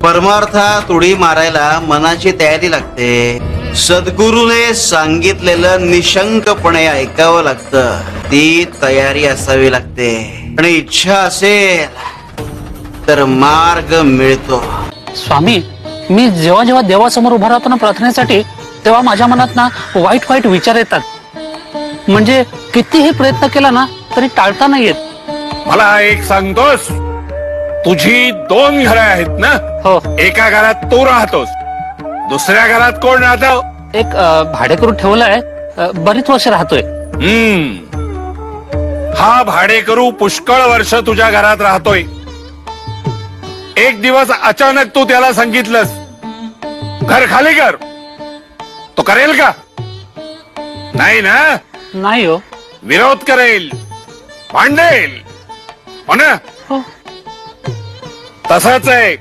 परमार्थात उडी मारायला मनाची तयारी लागते. सद्गुरूने सांगितलेलं निशंकपणे ऐकावं लागतं. ती तयारी असावी लागते आणि इच्छा असेल तर मार्ग मिळतो. स्वामी, मी जेव्हा जेव्हा देवासमोर उभा राहतो ना प्रार्थनेसाठी, तेव्हा माझ्या मनात ना वाईट वाईट विचार येतात. म्हणजे कितीही प्रयत्न केला ना तरी टाळता नाही येत. मला एक सांगतोस, तुझी 2 घरं आहेत ना? हो. एका घरात तू राहतोस, दुसऱ्या घरात कोण राहतो? एक भाडे करून ठेवलंय, बरीच वर्ष राहतोय. हा भाडेकरू पुष्कळ वर्ष तुझ्या घरात राहतोय. एक दिवस अचानक तू त्याला सांगितलंस, घर खाली कर, तो करेल का? नाही ना? नाही हो. विरोध करेल, भांडेल, हो ना? हो. तसंच आहे.